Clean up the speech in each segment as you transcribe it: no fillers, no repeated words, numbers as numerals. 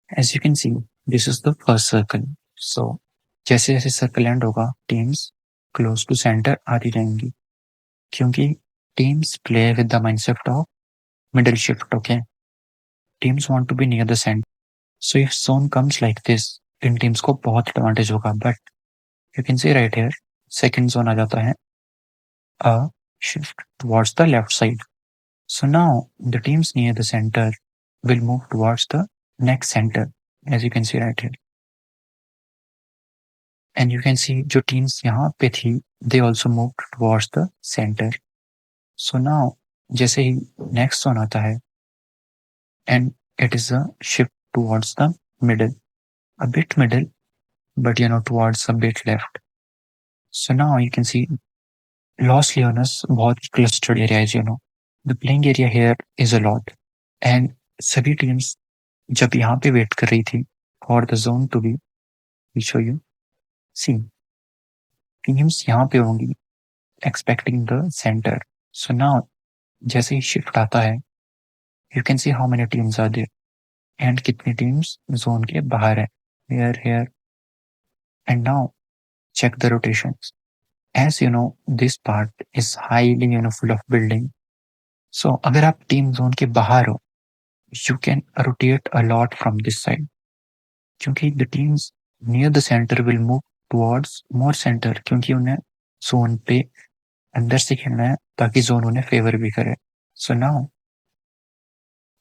As you can see, this is the first circle. So जैसे जैसे circle end होगा teams close to center आती जाएंगी क्योंकि teams play with the mindset of middle shift. Okay, teams want to be near the centre. So if zone comes like this, इन teams को बहुत advantage होगा. But you can see right here second zone आ जाता है a shift towards the left side. So now the teams near the center will move towards the next center, as you can see right here. And you can see जो teams यहाँ पे थी, they also moved towards the center. So now जैसे ही next zone आता है, and it is a shift towards the middle, a bit middle, but towards a bit left. So now you can see Los Leones बहुत clustered area is. The playing area here is a lot, and सभी teams जब यहाँ पे wait कर रही थी for the zone to be, so you see teams यहाँ पे होंगी expecting the centre. So now जैसे ही शिफ्ट आता है, you can see how many teams are there and कितनी टीम्स जोन के बाहर है. Here here and now check the rotations. As you know, this part is highly full of building. So अगर आप टीम जोन के बाहर हो, you can rotate a lot from this side. क्योंकि the teams near the center will move towards more center क्योंकि उन्हें zone पे अंदर से खेलना है ताकि जोन उन्हें फेवर भी करे. सो नाउ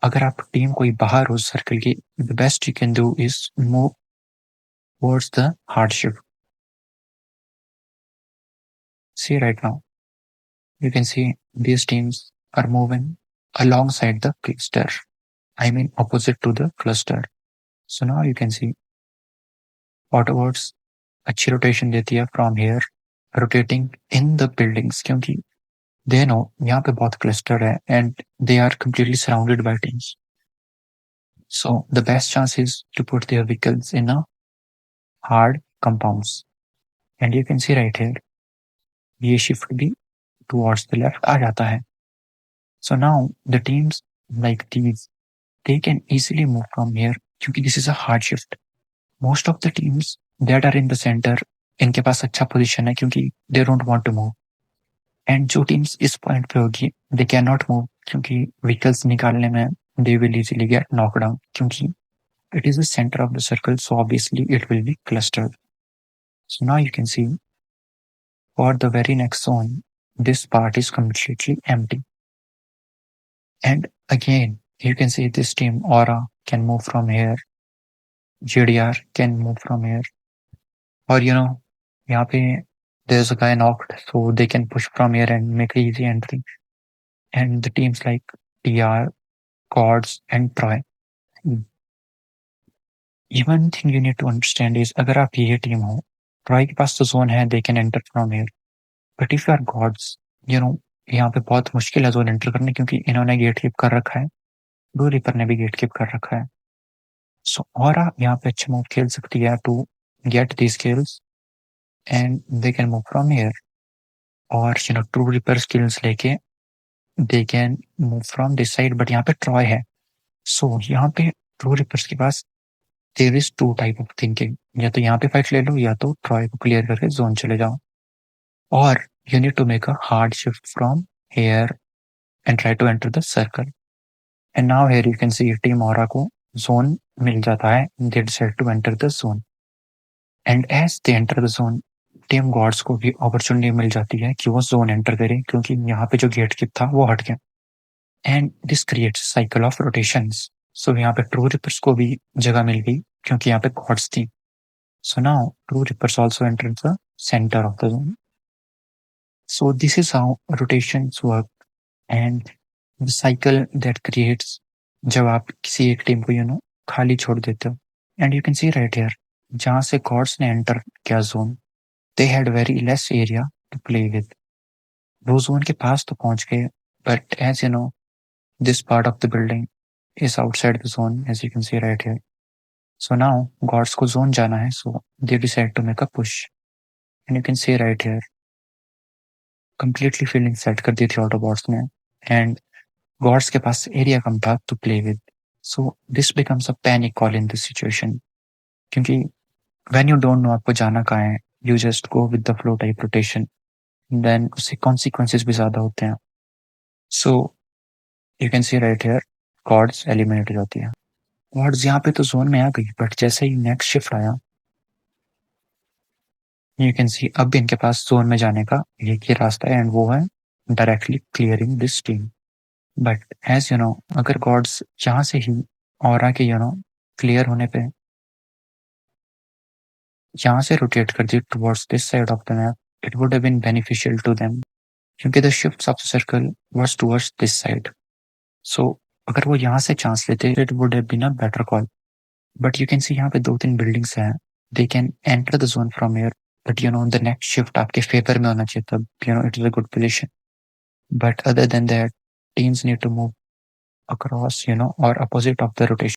अगर आप टीम कोई बाहर हो सर्कल की, the best you can do is move towards the hard shift. See right now, you can see these teams are moving alongside the cluster. I mean opposite to the cluster. So now you can see Autobots अच्छी rotation देती है from here rotating in the buildings क्योंकि they know यहाँ पे बहुत cluster है and they are completely surrounded by teams. So the best chance is to put their vehicles in a hard compounds. And you can see right here ये shift भी towards the left आ जाता है. So now the teams like these they can easily move from here क्योंकि this is a hard shift. Most of the teams that are in the center, इनके पास अच्छा position है क्योंकि they don't want to move. And जो teams इस point पे होगी they cannot move क्योंकि vehicles निकालने में they will easily get knocked down क्योंकि it is the center of the circle, so obviously it will be clustered. So now you can see for the very next zone, this part is completely empty. And again, you can see this team Aura can move from here. GDR can move from here. Or यहाँ पे there's a guy knocked, so they can push from here and make an easy entry. And the teams like TR, Gods, and Troy. One thing you need to understand is अगर आप ये team हो, Troy के पास तो zone है, they can enter from here. But if you are Gods, यहाँ पे बहुत मुश्किल है जोन एंटर करने क्योंकि इन्होंने गेट कीप कर रखा है. ब्लू रिपर ने भी गेट कीप कर रखा है. सो Aura यहाँ पे अच्छा मूव खेल सकती है to get these kills and they can move from here. और True Reaper skills लेके they can move from this side, but यहाँ पे Troy है. So यहाँ पे True Reapers के पास there is two type of thinking. या तो यहाँ पे फाइट ले लो या तो Troy को क्लियर करके जोन चले जाओ. और you need to make a hard shift from here and try to enter the circle. And now here you can see team Aura को zone मिल जाता है. They decide to enter the zone. And as they enter the zone, team Gods को भी opportunity मिल जाती है कि वो zone enter करे क्योंकि यहाँ पे जो गेट कीप था वो हट गया. And this creates cycle of rotations. So यहाँ पे ट्रू रिपर्स को भी जगह मिल गई क्योंकि यहाँ पे गॉड्स थी. So now true reapers also enter the centre of the zone. So this is how rotations work and the cycle that creates जब आप किसी एक टीम को खाली छोड़ देते हो. And you can see right here जहाँ से गॉड्स ने एंटर किया zone, they had very less area to play with. वो जोन के पास तो पहुंच गए, but as you know, this part of the building is outside the zone, as you can see right here. So now, gods को zone जाना है, so they decide to make a push. And you can see right here, completely feeling set कर दी थी Autobots ने, and gods के पास area कम था to play with. So this becomes a panic call in this situation, क्योंकि when you don't know आपको जाना कहाँ है, you just go with the flow type rotation, then उससे कॉन्सिक्वेंसेस भी ज़्यादा होते हैं। So you can see right here, Cords eliminate हो जाती है। कॉर्ड्स यहाँ पे तो ज़ोन में आ गई, बट जैसे ही नेक्स्ट शिफ्ट आया, यू कैन सी अब भी इनके पास ज़ोन में जाने का एक ही रास्ता है, एंड वो है directly clearing this team. But as you know, अगर गॉड्स यहाँ से ही ऑरा के क्लियर होने पे यहाँ से रोटेट कर दी towards this side of the map, it would have been beneficial to them, क्योंकि the shifts of the circle was towards this side. So अगर वो यहाँ से चांस लेते, it would have been a better call. But you can see यहाँ पे 2-3 buildings हैं, they can enter the zone from here, but the next shift आपके favour में होना चाहिए, तब it is a good position. But other than that, teams need to move across, or opposite of the rotation.